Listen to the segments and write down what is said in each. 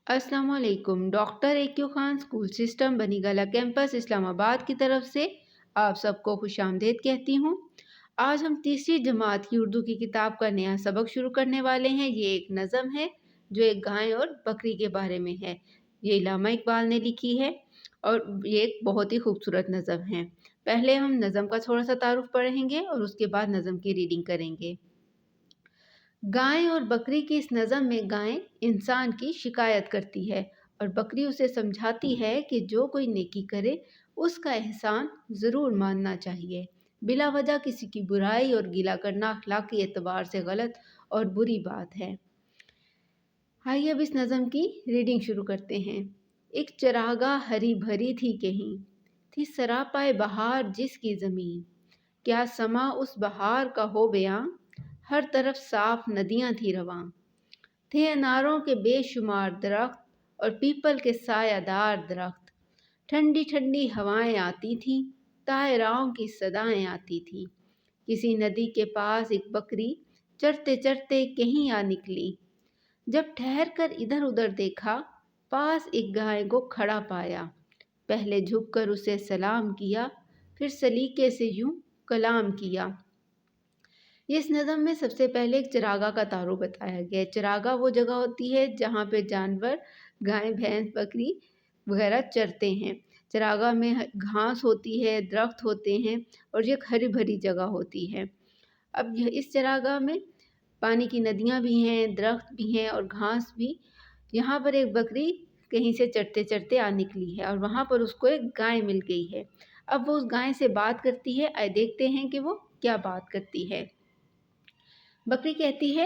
अस्सलाम वालेकुम। Doctor AQ Khan school system Banigala campus Islamabad की तरफ से आप सबको खुशामदीद कहती हूँ। आज हम तीसरी जमात की उर्दू की किताब का नया सबक शुरू करने वाले हैं। ये एक नज़म है जो एक गाय और बकरी के बारे में है। ये इल्लामा इकबाल ने लिखी है और ये एक बहुत ही खूबसूरत नज़म है। पहले हम नज़म का थोड़ा सा तारुफ पढ़ेंगे और उसके बाद नज़म की रीडिंग करेंगे। गाय और बकरी की इस नज़म में गाय इंसान की शिकायत करती है और बकरी उसे समझाती है कि जो कोई नेकी करे उसका एहसान ज़रूर मानना चाहिए। बिला वजह किसी की बुराई और गिला करना अखलाकी एतबार से गलत और बुरी बात है। आइए अब इस नज़म की रीडिंग शुरू करते हैं। एक चरागाह हरी भरी थी कहीं, थी सरापाए बहार जिसकी ज़मीन। क्या समा उस बहार का हो बयां, हर तरफ साफ नदियां थी रवां। थे अनारों के बेशुमार दरख्त और पीपल के सायादार दरख्त। ठंडी ठंडी हवाएं आती थीं, तायराओं की सदाएं आती थीं। किसी नदी के पास एक बकरी चरते चरते कहीं आ निकली। जब ठहर कर इधर उधर देखा, पास एक गाय को खड़ा पाया। पहले झुककर उसे सलाम किया, फिर सलीके से यूं कलाम किया। इस नज़म में सबसे पहले एक चरागाह का तारुफ बताया गया है। चरागाह वो जगह होती है जहाँ पे जानवर गाय भैंस बकरी वगैरह चरते हैं। चरागाह में घास होती है, दरख्त होते हैं और ये एक हरी भरी जगह होती है। अब इस चरागाह में पानी की नदियाँ भी हैं, दरख्त भी हैं और घास भी। यहाँ पर एक बकरी कहीं से चरते चरते आ निकली है और वहाँ पर उसको एक गाय मिल गई है। अब वो उस गाय से बात करती है। आइए देखते हैं कि वो क्या बात करती है। बकरी कहती है,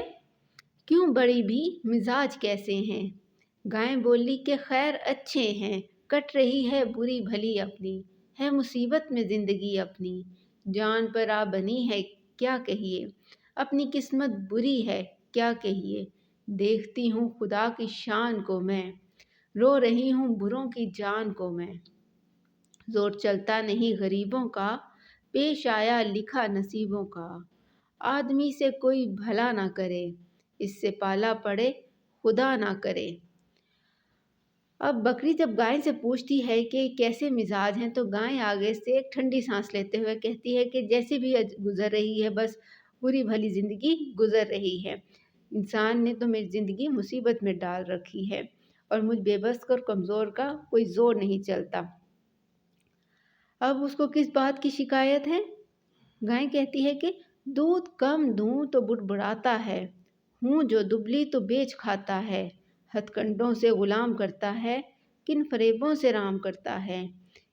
क्यों बड़ी भी, मिजाज कैसे हैं? गाय बोली कि खैर अच्छे हैं, कट रही है बुरी भली अपनी, है मुसीबत में ज़िंदगी अपनी, जान पर आ बनी है क्या कहिए, अपनी किस्मत बुरी है क्या कहिए, देखती हूँ खुदा की शान को मैं, रो रही हूँ बुरों की जान को मैं। जोर चलता नहीं गरीबों का, पेश आया लिखा नसीबों का, आदमी से कोई भला ना करे, इससे पाला पड़े खुदा ना करे। अब बकरी जब गाय से पूछती है कि कैसे मिजाज हैं, तो गाय आगे से एक ठंडी सांस लेते हुए कहती है कि जैसे भी गुजर रही है, बस बुरी भली ज़िंदगी गुजर रही है। इंसान ने तो मेरी ज़िंदगी मुसीबत में डाल रखी है और मुझ बेबस और कमज़ोर का कोई ज़ोर नहीं चलता। अब उसको किस बात की शिकायत है? गाय कहती है कि दूध कम दूं तो बुड़बुड़ाता है, हूँ जो दुबली तो बेच खाता है, हथकंडों से गुलाम करता है, किन फरेबों से राम करता है।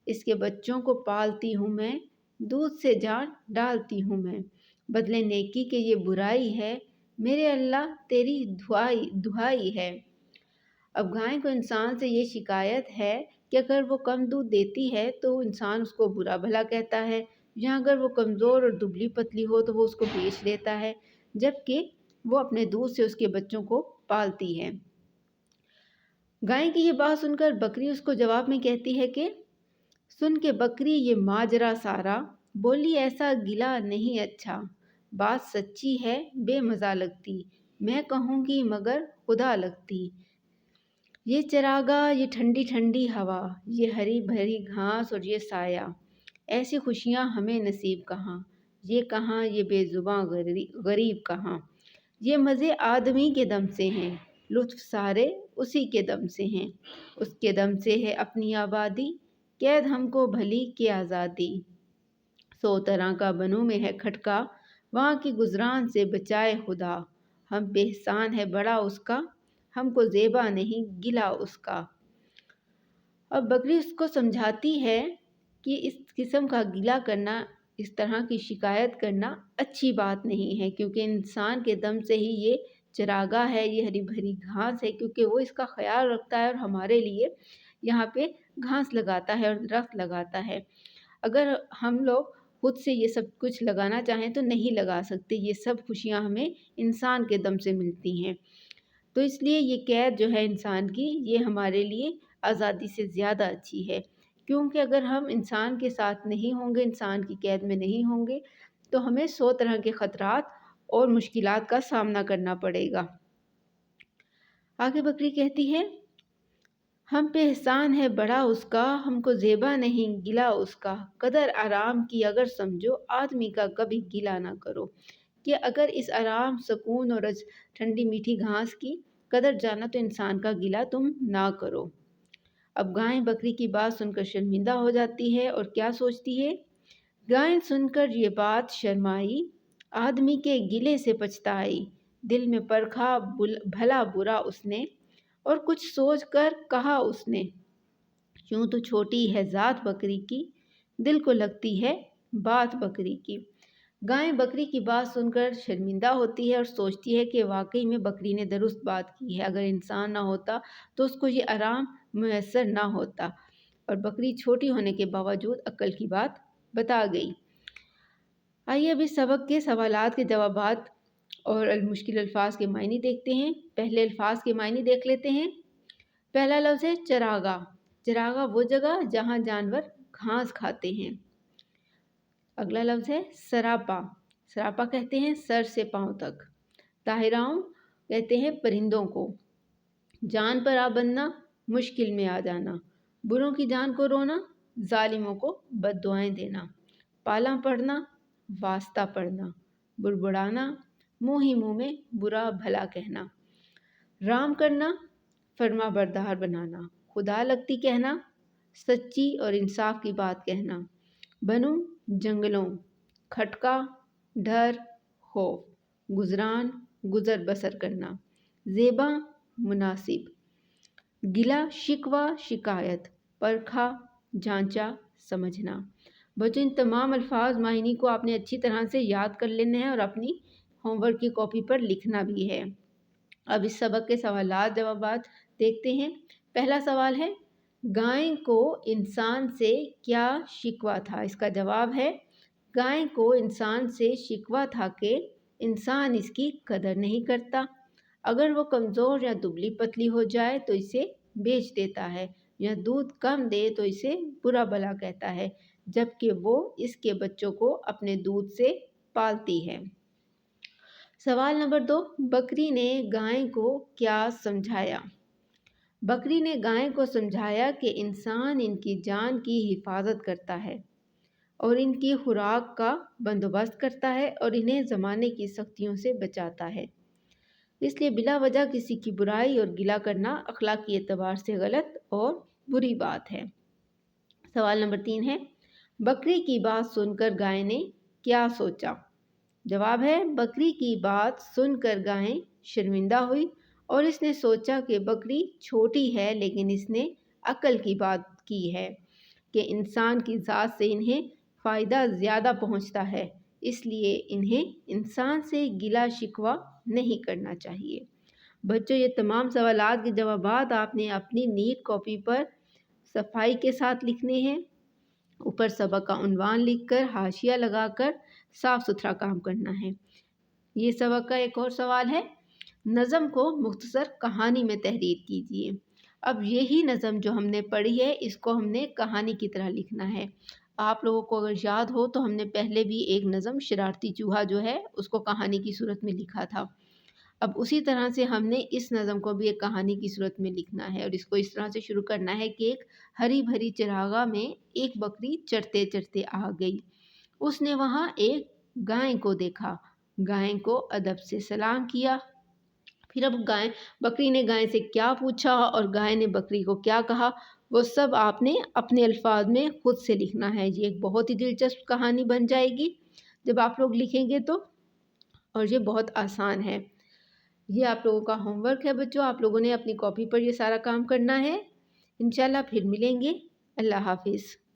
इसके बच्चों को पालती हूँ मैं, दूध से जान डालती हूँ मैं, बदले नेकी के ये बुराई है, मेरे अल्लाह तेरी दुआई दुआई है। अब गाय को इंसान से ये शिकायत है कि अगर वो कम दूध देती है तो इंसान उसको बुरा भला कहता है, या अगर वो कमज़ोर और दुबली पतली हो तो वो उसको बेच देता है, जबकि वो अपने दूध से उसके बच्चों को पालती है। गाय की ये बात सुनकर बकरी उसको जवाब में कहती है कि सुन के बकरी ये माजरा सारा, बोली ऐसा गिला नहीं अच्छा, बात सच्ची है बेमज़ा लगती, मैं कहूँगी मगर खुदा लगती। ये चरागाह, ये ठंडी ठंडी हवा, ये हरी भरी घास और ये साया, ऐसी खुशियाँ हमें नसीब कहाँ, ये बेज़ुबां गरीब कहाँ। ये मज़े आदमी के दम से हैं, लुत्फ़ सारे उसी के दम से हैं, उसके दम से है अपनी आबादी, कैद हमको भली की आज़ादी। 100 तरह का बनों में है खटका, वहाँ की गुज़रान से बचाए खुदा, हम पे एहसान है बड़ा उसका, हमको ज़ेबा नहीं गिला उसका। अब बकरी उसको समझाती है कि इस किस्म का गिला करना, इस तरह की शिकायत करना अच्छी बात नहीं है, क्योंकि इंसान के दम से ही ये चरागाह है, ये हरी भरी घास है, क्योंकि वो इसका ख्याल रखता है और हमारे लिए यहाँ पे घास लगाता है और दरख्त लगाता है। अगर हम लोग खुद से ये सब कुछ लगाना चाहें तो नहीं लगा सकते। ये सब खुशियाँ हमें इंसान के दम से मिलती हैं। तो इसलिए ये कैद जो है इंसान की, ये हमारे लिए आज़ादी से ज़्यादा अच्छी है, क्योंकि अगर हम इंसान के साथ नहीं होंगे, इंसान की कैद में नहीं होंगे, तो हमें 100 तरह के ख़तरात और मुश्किलात का सामना करना पड़ेगा। आगे बकरी कहती है, ہم پہ احسان ہے بڑا اس کا، ہم کو زیبا نہیں گلا اس کا، قدر آرام کی اگر سمجھو آدمی کا کبھی گلا نہ کرو، کہ اگر اس آرام سکون اور ٹھنڈی میٹھی گھاس کی قدر جانا تو انسان کا گلا تم نہ کرو۔ اب گائیں بکری کی بات سن کر شرمندہ ہو جاتی ہے اور کیا سوچتی ہے؟ گائیں سن کر یہ بات شرمائی، آدمی کے گلے سے پچھتائی، دل میں پرکھا بھلا برا اس نے، اور کچھ سوچ کر کہا اس نے، یوں تو چھوٹی ہے ذات بکری کی، دل کو لگتی ہے بات بکری کی۔ گائیں بکری کی بات سن کر شرمندہ ہوتی ہے اور سوچتی ہے کہ واقعی میں بکری نے درست بات کی ہے، اگر انسان نہ ہوتا تو اس کو یہ آرام میسر نہ ہوتا، اور بکری چھوٹی ہونے کے باوجود عقل کی بات بتا گئی۔ آئیے اب اس سبق کے سوالات کے جوابات اور مشکل الفاظ کے معنی دیکھتے ہیں۔ پہلے الفاظ کے معنی دیکھ لیتے ہیں۔ پہلا لفظ ہے چراگاہ۔ چراگاہ وہ جگہ جہاں جانور گھاس کھاتے ہیں۔ اگلا لفظ ہے سراپا۔ سراپا کہتے ہیں سر سے پاؤں تک۔ طاہراؤں کہتے ہیں پرندوں کو۔ جان پر آ بننا، مشکل میں آ جانا۔ بروں کی جان کو رونا، ظالموں کو بد دعائیں دینا۔ پالاں پڑھنا، واسطہ پڑھنا۔ بڑبڑانا، منہ ہی منہ میں برا بھلا کہنا۔ رام کرنا، فرما بردار بنانا۔ خدا لگتی کہنا، سچی اور انصاف کی بات کہنا۔ بنو، جنگلوں۔ کھٹکا، ڈر، خوف۔ گزران، گزر بسر کرنا۔ زیبا، مناسب۔ گلا، شکوہ، شکایت۔ پرکھا، جانچا، سمجھنا۔ بچوں ان تمام الفاظ معنی کو آپ نے اچھی طرح سے یاد کر لینا ہے اور اپنی ہوم ورک کی کاپی پر لکھنا بھی ہے۔ اب اس سبق کے سوالات جوابات دیکھتے ہیں۔ پہلا سوال ہے گائیں کو انسان سے کیا شکوہ تھا؟ اس کا جواب ہے گائیں کو انسان سے شکوہ تھا کہ انسان اس کی قدر نہیں کرتا، اگر وہ کمزور یا دبلی پتلی ہو جائے تو اسے بیچ دیتا ہے، یا دودھ کم دے تو اسے برا بھلا کہتا ہے، جبکہ وہ اس کے بچوں کو اپنے دودھ سے پالتی ہے۔ سوال نمبر 2، بکری نے گائیں کو کیا سمجھایا؟ بکری نے گائیں کو سمجھایا کہ انسان ان کی جان کی حفاظت کرتا ہے اور ان کی خوراک کا بندوبست کرتا ہے اور انہیں زمانے کی سختیوں سے بچاتا ہے، اس لیے بلا وجہ کسی کی برائی اور گلہ کرنا اخلاقی اعتبار سے غلط اور بری بات ہے۔ سوال نمبر 3 ہے بکری کی بات سن کر گائیں نے کیا سوچا؟ جواب ہے بکری کی بات سن کر گائیں شرمندہ ہوئی اور اس نے سوچا کہ بکری چھوٹی ہے لیکن اس نے عقل کی بات کی ہے کہ انسان کی ذات سے انہیں فائدہ زیادہ پہنچتا ہے، اس لیے انہیں انسان سے گلہ شکوہ نہیں کرنا چاہیے۔ بچوں یہ تمام سوالات کے جوابات آپ نے اپنی نیٹ کاپی پر صفائی کے ساتھ لکھنے ہیں، اوپر سبق کا عنوان لکھ کر حاشیہ لگا کر صاف ستھرا کام کرنا ہے۔ یہ سبق کا ایک اور سوال ہے نظم کو مختصر کہانی میں تحریر کیجیے۔ اب یہی نظم جو ہم نے پڑھی ہے اس کو ہم نے کہانی کی طرح لکھنا ہے۔ آپ لوگوں کو اگر یاد ہو تو ہم نے پہلے بھی ایک نظم شرارتی چوہا جو ہے اس کو کہانی کی صورت میں لکھا تھا، اب اسی طرح سے ہم نے اس نظم کو بھی ایک کہانی کی صورت میں لکھنا ہے، اور اس کو اس طرح سے شروع کرنا ہے کہ ایک ہری بھری چراگاہ میں ایک بکری چرتے چرتے آ گئی، اس نے وہاں ایک گائیں کو دیکھا، گائیں کو ادب سے سلام کیا، پھر اب بکری نے گائیں سے کیا پوچھا اور گائیں نے بکری کو کیا کہا، وہ سب آپ نے اپنے الفاظ میں خود سے لکھنا ہے۔ یہ ایک بہت ہی دلچسپ کہانی بن جائے گی جب آپ لوگ لکھیں گے تو، اور یہ بہت آسان ہے۔ یہ آپ لوگوں کا ہوم ورک ہے بچوں، آپ لوگوں نے اپنی کاپی پر یہ سارا کام کرنا ہے۔ انشاءاللہ پھر ملیں گے۔ اللہ حافظ۔